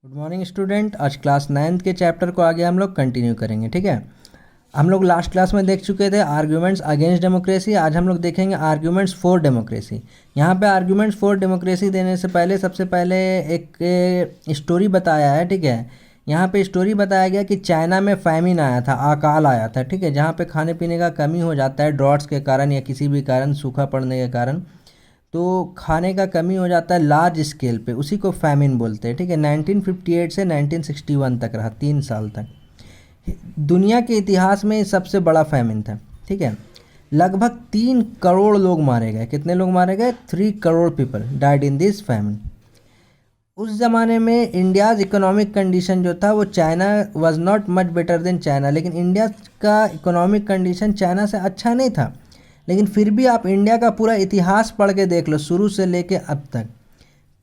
Good morning student. आज class 9th के chapter को आगे हम लोग कंटिन्यू करेंगे। ठीक है, हम लोग लास्ट क्लास में देख चुके थे आर्ग्यूमेंट्स अगेंस्ट डेमोक्रेसी। आज हम लोग देखेंगे आर्ग्यूमेंट्स फॉर डेमोक्रेसी। यहाँ पे आर्ग्यूमेंट्स फॉर डेमोक्रेसी देने से पहले सबसे पहले एक स्टोरी बताया है। ठीक है, यहाँ पे स्टोरी बताया गया कि चाइना में फैमिन आया था, अकाल आया था। ठीक है, जहाँ पे खाने पीने का कमी हो जाता है ड्रॉट्स के कारण या किसी भी कारण, सूखा पड़ने के कारण, तो खाने का कमी हो जाता है लार्ज स्केल पे, उसी को फैमिन बोलते हैं। ठीक है, 1958 से 1961 तक रहा, 3 साल तक। दुनिया के इतिहास में सबसे बड़ा फैमिन था। ठीक है, लगभग 3 करोड़ लोग मारे गए। कितने लोग मारे गए? 3 crore people died in this famine. उस ज़माने में इंडियाज़ इकोनॉमिक कंडीशन जो था वो China was not much better than China, लेकिन इंडिया का इकोनॉमिक कंडीशन चाइना से अच्छा नहीं था। लेकिन फिर भी आप इंडिया का पूरा इतिहास पढ़ के देख लो, शुरू से लेके अब तक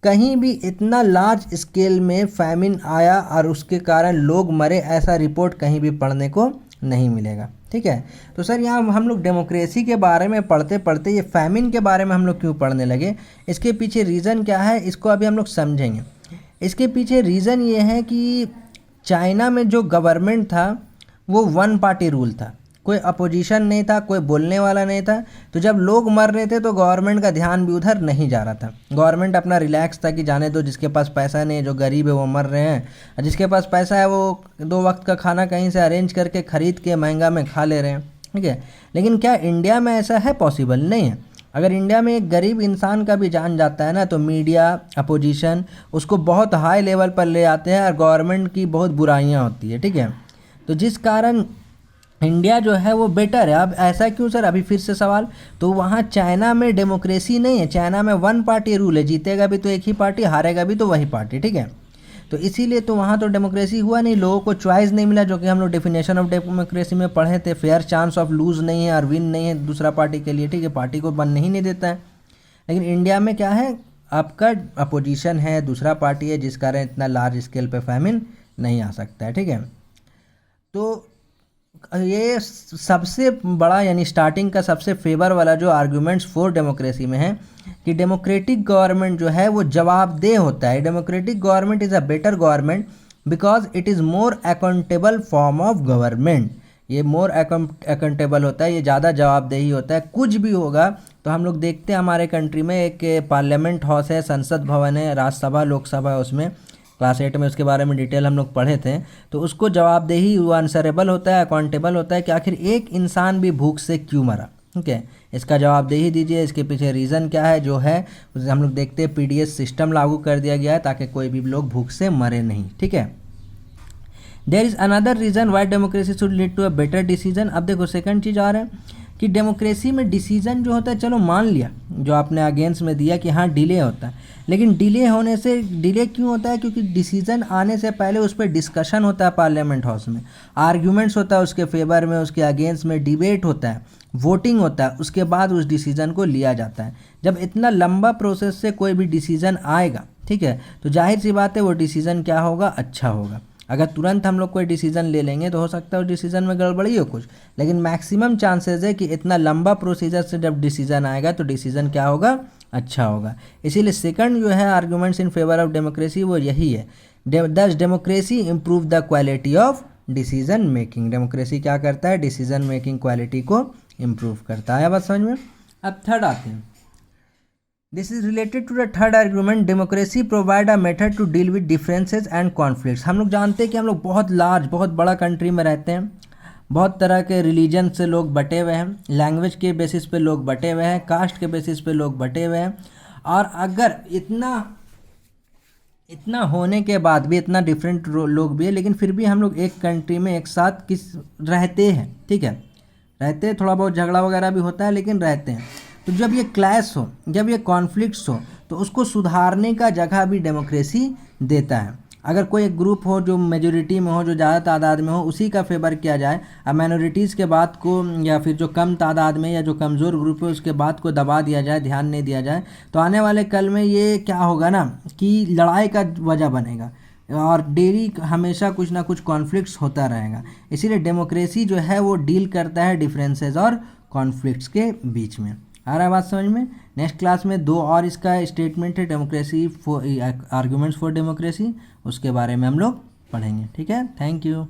कहीं भी इतना लार्ज स्केल में फैमिन आया और उसके कारण लोग मरे, ऐसा रिपोर्ट कहीं भी पढ़ने को नहीं मिलेगा। ठीक है, तो सर यहाँ हम लोग डेमोक्रेसी के बारे में पढ़ते पढ़ते ये फैमिन के बारे में हम लोग क्यों पढ़ने लगे? इसके पीछे रीज़न क्या है, इसको अभी हम लोग समझेंगे। इसके पीछे रीज़न ये है कि चाइना में जो गवर्नमेंट था वो 1 पार्टी रूल था, कोई अपोजिशन नहीं था, कोई बोलने वाला नहीं था। तो जब लोग मर रहे थे तो गवर्नमेंट का ध्यान भी उधर नहीं जा रहा था। गवर्नमेंट अपना रिलैक्स था कि जाने दो, जिसके पास पैसा नहीं है, जो गरीब है वो मर रहे हैं, और जिसके पास पैसा है वो 2 वक्त का खाना कहीं से अरेंज करके ख़रीद के महंगा में खा ले रहे हैं। ठीक है, लेकिन क्या इंडिया में ऐसा है? पॉसिबल नहीं है। अगर इंडिया में एक गरीब इंसान का भी जान जाता है ना, तो मीडिया, अपोजिशन उसको बहुत हाई लेवल पर ले आते हैं और गवर्नमेंट की बहुत बुराइयाँ होती है। ठीक है, तो जिस कारण इंडिया जो है वो बेटर है। अब ऐसा क्यों सर? अभी फिर से सवाल। तो वहाँ चाइना में डेमोक्रेसी नहीं है, चाइना में 1 पार्टी रूल है, जीतेगा भी तो एक ही पार्टी, हारेगा भी तो वही पार्टी। ठीक है, तो इसीलिए तो वहाँ तो डेमोक्रेसी हुआ नहीं, लोगों को चॉइस नहीं मिला, जो कि हम लोग डेफिनेशन ऑफ डेमोक्रेसी में पढ़े थे। फेयर चांस ऑफ लूज़ नहीं है और विन नहीं है दूसरा पार्टी के लिए। ठीक है, पार्टी को बनने ही नहीं देता है। लेकिन इंडिया में क्या है, आपका अपोजिशन है, दूसरा पार्टी है, जिस कारण इतना लार्ज स्केल पे फैमिन नहीं आ सकता है। ठीक है, तो ये सबसे बड़ा यानी स्टार्टिंग का सबसे फेवर वाला जो आर्ग्यूमेंट्स फॉर डेमोक्रेसी में है कि डेमोक्रेटिक गवर्नमेंट जो है वो जवाबदेह होता है। Democratic government is a better government because it is more accountable form of government. ये मोर अकाउंटेबल होता है, ये ज़्यादा जवाबदेही होता है। कुछ भी होगा तो हम लोग देखते हैं हमारे कंट्री में एक पार्लियामेंट हाउस है, संसद भवन है, राज्यसभा, लोकसभा है, उसमें क्लास 8 में उसके बारे में डिटेल हम लोग पढ़े थे। तो उसको जवाबदेही, वो आंसरेबल होता है, अकाउंटेबल होता है कि आखिर एक इंसान भी भूख से क्यों मरा। ठीक है, इसका जवाबदेही दीजिए। इसके पीछे रीज़न क्या है जो है उसे हम लोग देखते हैं। पीडीएस सिस्टम लागू कर दिया गया है ताकि कोई भी लोग भूख से मरे नहीं। ठीक है, there is another reason why democracy should lead to a better decision. अब देखो सेकंड चीज़ आ रहा है कि डेमोक्रेसी में डिसीजन जो होता है, चलो मान लिया जो आपने अगेंस्ट में दिया कि हाँ डिले होता है, लेकिन डिले होने से, डिले क्यों होता है? क्योंकि डिसीजन आने से पहले उस पर डिस्कशन होता है पार्लियामेंट हाउस में, आर्ग्यूमेंट्स होता है उसके फेवर में, उसके अगेंस्ट में डिबेट होता है, वोटिंग होता है, उसके बाद उस डिसीजन को लिया जाता है। जब इतना लंबा प्रोसेस से कोई भी डिसीजन आएगा, ठीक है, तो जाहिर सी बात है वो डिसीजन क्या होगा? अच्छा होगा। अगर तुरंत हम लोग कोई डिसीजन ले लेंगे तो हो सकता है उस डिसीजन में गड़बड़ी हो कुछ, लेकिन मैक्सिमम चांसेस है कि इतना लंबा प्रोसीजर से जब डिसीजन आएगा तो डिसीजन क्या होगा? अच्छा होगा। इसीलिए सेकंड जो है arguments in favour of democracy वो यही है। Thus democracy improve the quality of decision making. Democracy क्या करता है? डिसीजन मेकिंग क्वालिटी को इम्प्रूव करता है। बात समझ में? अब थर्ड आते हैं। This is related to the third argument, democracy provide a method to deal with differences and conflicts. हम लोग जानते हैं कि हम लोग बहुत लार्ज, बहुत बड़ा कंट्री में रहते हैं, बहुत तरह के रिलीजन से लोग बटे हुए हैं, लैंग्वेज के बेसिस पे लोग बटे हुए हैं, कास्ट के बेसिस पे लोग बटे हुए हैं। और अगर इतना होने के बाद भी, इतना डिफरेंट लोग भी है, लेकिन फिर भी हम लोग एक कंट्री में एक साथ रहते हैं। ठीक है, रहते हैं, थोड़ा बहुत झगड़ा वगैरह भी होता है लेकिन रहते हैं। तो जब ये क्लैश हो, जब ये कॉन्फ्लिक्ट्स हो, तो उसको सुधारने का जगह भी डेमोक्रेसी देता है। अगर कोई एक ग्रुप हो जो मेजोरिटी में हो, जो ज़्यादा तादाद में हो, उसी का फेवर किया जाए, अब माइनॉरिटीज़ के बात को या फिर जो कम तादाद में या जो कमज़ोर ग्रुप है उसके बात को दबा दिया जाए, ध्यान नहीं दिया जाए, तो आने वाले कल में ये क्या होगा ना कि लड़ाई का वजह बनेगा और डेली हमेशा कुछ ना कुछ कॉन्फ्लिक्ट्स होता रहेगा। इसीलिए डेमोक्रेसी जो है वो डील करता है डिफरेंसेस और कॉन्फ्लिक्ट्स के बीच में। आ रहा है बात समझ में? नेक्स्ट क्लास में दो और इसका स्टेटमेंट है democracy for arguments for democracy, उसके बारे में हम लोग पढ़ेंगे। ठीक है, थैंक यू।